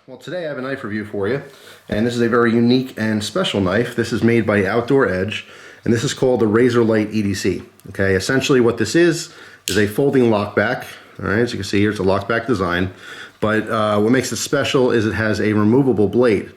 Well, today I have a knife review for you, and this is a very unique and special knife. This is made by Outdoor Edge, and this is called the Razor-Lite EDC. Okay, essentially what this is a folding lockback. All right, as you can see here, it's a lockback design, but what makes it special is it has a removable blade.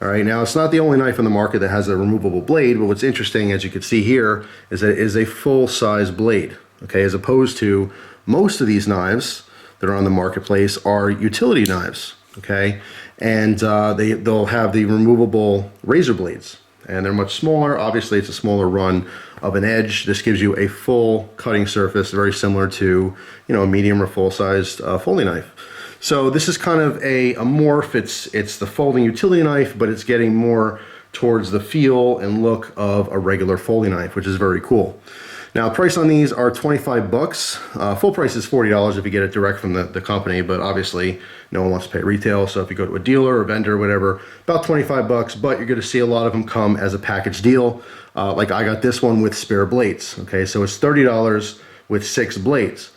All right, now it's not the only knife on the market that has a removable blade, but what's interesting, as you can see here, is that it is a full-size blade. Okay, as opposed to most of these knives that are on the marketplace are utility knives. Okay, and they'll have the removable razor blades, and they're much smaller. Obviously, it's a smaller run of an edge. This gives you a full cutting surface, very similar to a medium or full-sized folding knife. So this is kind of a morph. It's the folding utility knife, but it's getting more towards the feel and look of a regular folding knife, which is very cool. Now, price on these are 25 bucks. Full price is $40 if you get it direct from the company, but obviously no one wants to pay retail. So if you go to a dealer or vendor or whatever, about 25 bucks, but you're gonna see a lot of them come as a package deal. Like I got this one with spare blades. Okay, so it's $30 with 6 blades.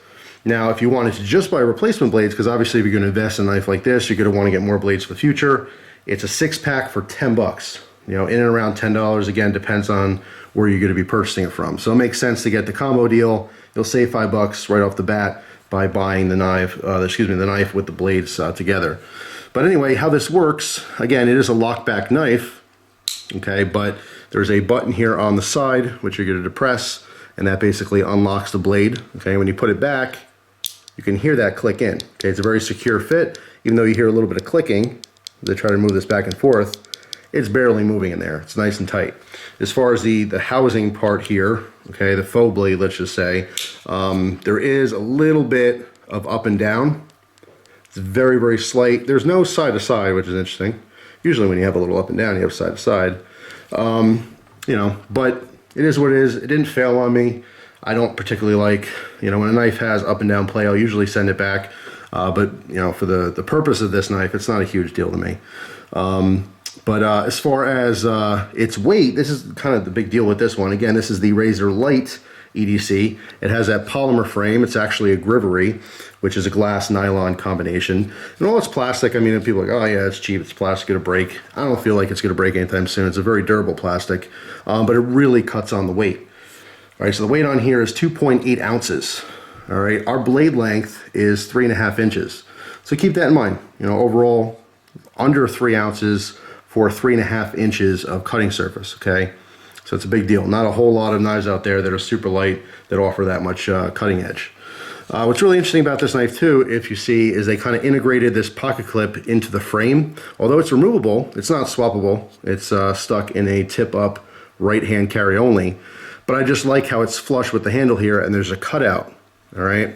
Now, if you wanted to just buy replacement blades, because obviously if you're gonna invest in a knife like this, you're gonna wanna get more blades for the future. It's a 6-pack for 10 bucks. In and around $10, again, depends on where you're gonna be purchasing it from. So it makes sense to get the combo deal. You'll save 5 bucks right off the bat by buying the knife, the knife with the blades together. But anyway, how this works, again, it is a lockback knife, okay, but there's a button here on the side, which you're gonna depress, and that basically unlocks the blade, okay? When you put it back, you can hear that click in, okay? It's a very secure fit, even though you hear a little bit of clicking, as I try to move this back and forth, it's barely moving in there. It's nice and tight. As far as the housing part here, okay, the faux blade, let's just say, there is a little bit of up and down. It's very, very slight. There's no side to side, which is interesting. Usually when you have a little up and down, you have side to side. But it is what it is. It didn't fail on me. I don't particularly like, when a knife has up and down play, I'll usually send it back. But for the purpose of this knife, it's not a huge deal to me. But as far as its weight, this is kind of the big deal with this one. Again, this is the Razor-Lite EDC. It has that polymer frame. It's actually a Grivery, which is a glass nylon combination. And all it's plastic. I mean, people are like, oh yeah, it's cheap, it's plastic, it'll break. I don't feel like it's gonna break anytime soon. It's a very durable plastic, but it really cuts on the weight. All right, so the weight on here is 2.8 ounces. All right, our blade length is 3.5 inches. So keep that in mind. Overall, under 3 ounces for 3.5 inches of cutting surface, okay? So it's a big deal. Not a whole lot of knives out there that are super light that offer that much cutting edge. What's really interesting about this knife too, if you see, is they kind of integrated this pocket clip into the frame. Although it's removable, it's not swappable. It's stuck in a tip-up right-hand carry only. But I just like how it's flush with the handle here and there's a cutout, all right?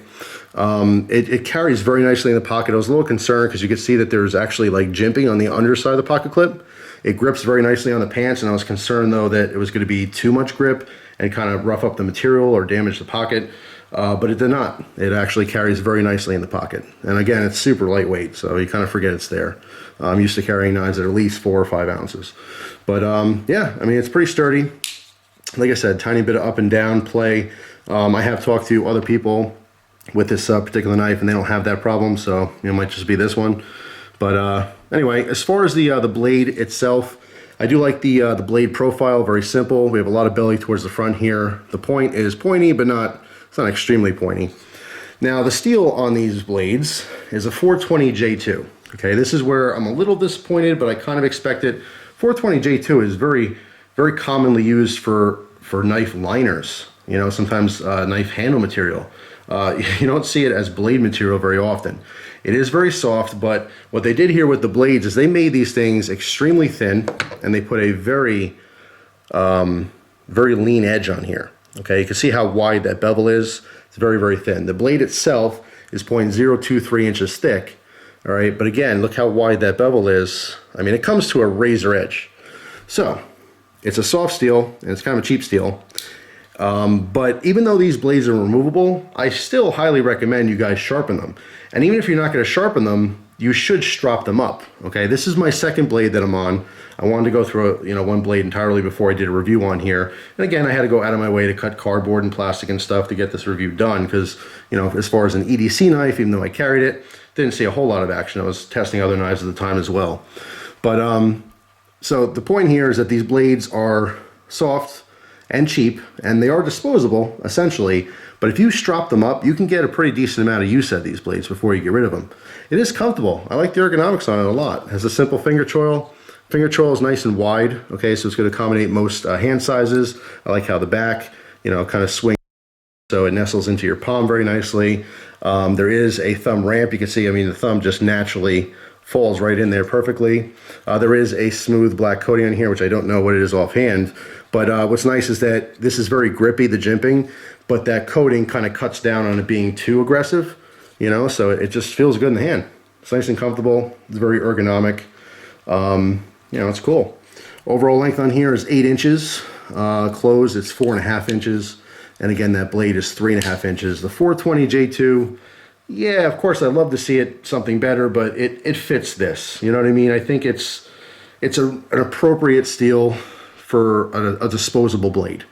It carries very nicely in the pocket. I was a little concerned because you could see that there's actually like jimping on the underside of the pocket clip. It grips very nicely on the pants, and I was concerned though that it was going to be too much grip and kind of rough up the material or damage the pocket, but it did not. It actually carries very nicely in the pocket. And again, it's super lightweight, so you kind of forget it's there. I'm used to carrying knives that are at least 4 or 5 ounces. But yeah, I mean, it's pretty sturdy. Like I said, tiny bit of up and down play. I have talked to other people with this particular knife, and they don't have that problem, so it might just be this one. But anyway, as far as the blade itself, I do like the blade profile. Very simple. We have a lot of belly towards the front here. The point is pointy, but it's not extremely pointy. Now, the steel on these blades is a 420 J2. Okay, this is where I'm a little disappointed, but I kind of expect it. 420 J2 is very, very commonly used for knife liners. Sometimes knife handle material. You don't see it as blade material very often. It is very soft, but what they did here with the blades is they made these things extremely thin, and they put a very, very lean edge on here. Okay, you can see how wide that bevel is. It's very, very thin. The blade itself is 0.023 inches thick. All right, but again, look how wide that bevel is. I mean, it comes to a razor edge. So it's a soft steel, and it's kind of a cheap steel. But even though these blades are removable, I still highly recommend you guys sharpen them. And even if you're not going to sharpen them, you should strop them up. Okay, this is my second blade that I'm on. I wanted to go through one blade entirely before I did a review on here. And again, I had to go out of my way to cut cardboard and plastic and stuff to get this review done because, as far as an EDC knife, even though I carried it, didn't see a whole lot of action. I was testing other knives at the time as well. But so the point here is that these blades are soft and cheap, and they are disposable, essentially. But if you strap them up, you can get a pretty decent amount of use out of these blades before you get rid of them. It is comfortable. I like the ergonomics on it a lot. It has a simple finger choil. Finger choil is nice and wide, okay, so it's going to accommodate most hand sizes. I like how the back, you know, kind of swings so it nestles into your palm very nicely. There is a thumb ramp. You can see, I mean, the thumb just naturally falls right in there perfectly. There is a smooth black coating on here, which I don't know what it is offhand, but what's nice is that this is very grippy, the jimping, but that coating kind of cuts down on it being too aggressive, you know, so it just feels good in the hand. It's nice and comfortable. It's very ergonomic. You know, it's cool. Overall length on here is 8 inches. Closed, it's 4.5 inches. And again, that blade is 3.5 inches. The 420 J2, yeah, of course, I'd love to see it something better, but it fits this. You know what I mean? I think it's an appropriate steel for a disposable blade.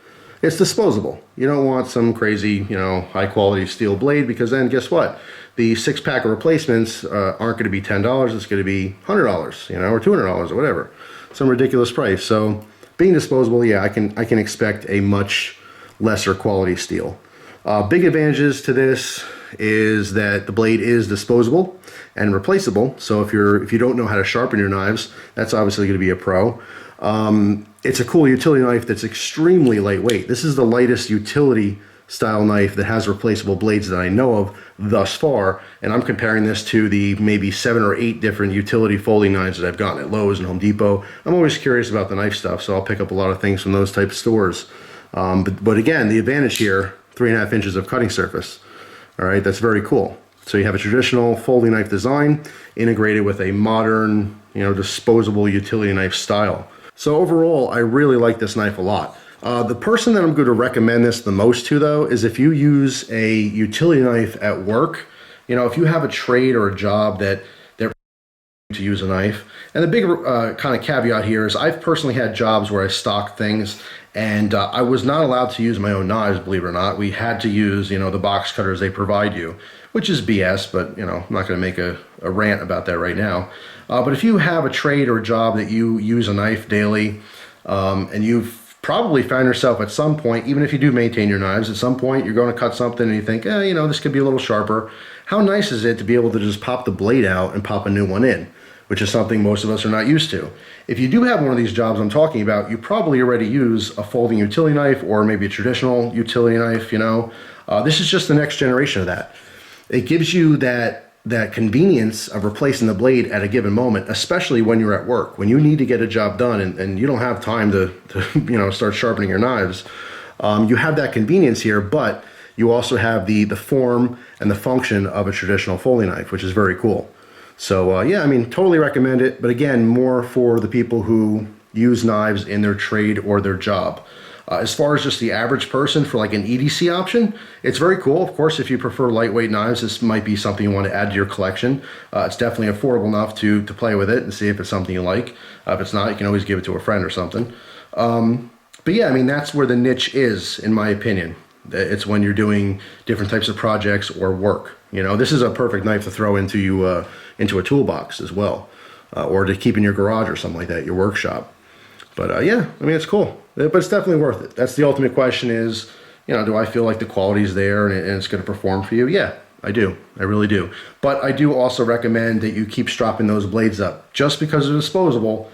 It's disposable. You don't want some crazy, you know, high quality steel blade, because then guess what? The 6-pack of replacements aren't going to be $10. It's going to be $100, you know, or $200 or whatever, some ridiculous price. So being disposable, yeah, I can expect a much lesser quality steel. Big advantages to this is that the blade is disposable and replaceable. So if you don't know how to sharpen your knives, that's obviously going to be a pro. It's a cool utility knife that's extremely lightweight. This is the lightest utility style knife that has replaceable blades that I know of thus far, and I'm comparing this to the maybe 7 or 8 different utility folding knives that I've gotten at Lowe's and Home Depot. I'm always curious about the knife stuff, so I'll pick up a lot of things from those type of stores. But again, the advantage here, 3.5 inches of cutting surface. All right, that's very cool. So you have a traditional folding knife design integrated with a modern, you know, disposable utility knife style. So overall, I really like this knife a lot. The person that I'm going to recommend this the most to, though, is if you use a utility knife at work. You know, if you have a trade or a job that they're to use a knife. And the big kind of caveat here is I've personally had jobs where I stocked things, and I was not allowed to use my own knives, believe it or not. We had to use, you know, the box cutters they provide you, which is BS, but, you know, I'm not going to make a rant about that right now. But if you have a trade or a job that you use a knife daily, and you've probably found yourself at some point, even if you do maintain your knives, at some point you're going to cut something and you think, you know, this could be a little sharper. How nice is it to be able to just pop the blade out and pop a new one in, which is something most of us are not used to. If you do have one of these jobs I'm talking about, you probably already use a folding utility knife or maybe a traditional utility knife, you know. This is just the next generation of that. It gives you that convenience of replacing the blade at a given moment, especially when you're at work, when you need to get a job done and you don't have time to you know, start sharpening your knives. You have that convenience here, but you also have the form and the function of a traditional folding knife, which is very cool. So yeah, I mean, totally recommend it, but again, more for the people who use knives in their trade or their job. As far as just the average person for like an EDC option, it's very cool. Of course, if you prefer lightweight knives, this might be something you want to add to your collection. It's definitely affordable enough to play with it and see if it's something you like. If it's not, you can always give it to a friend or something. But yeah, I mean, that's where the niche is, in my opinion. It's when you're doing different types of projects or work. You know, this is a perfect knife to throw into a toolbox as well, or to keep in your garage or something like that, your workshop. But yeah, I mean, it's cool, but it's definitely worth it. That's the ultimate question is, you know, do I feel like the quality's there and it's going to perform for you? Yeah, I do. I really do. But I do also recommend that you keep stropping those blades up. Just because they're disposable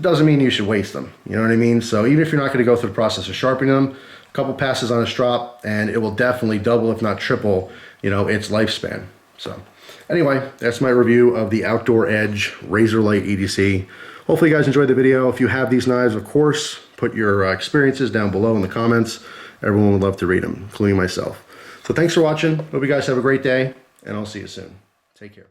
doesn't mean you should waste them. You know what I mean? So even if you're not going to go through the process of sharpening them, a couple passes on a strop and it will definitely double, if not triple, you know, its lifespan. So anyway, that's my review of the Outdoor Edge Razor-Lite EDC. Hopefully you guys enjoyed the video. If you have these knives, of course, put your experiences down below in the comments. Everyone would love to read them, including myself. So thanks for watching. Hope you guys have a great day, and I'll see you soon. Take care.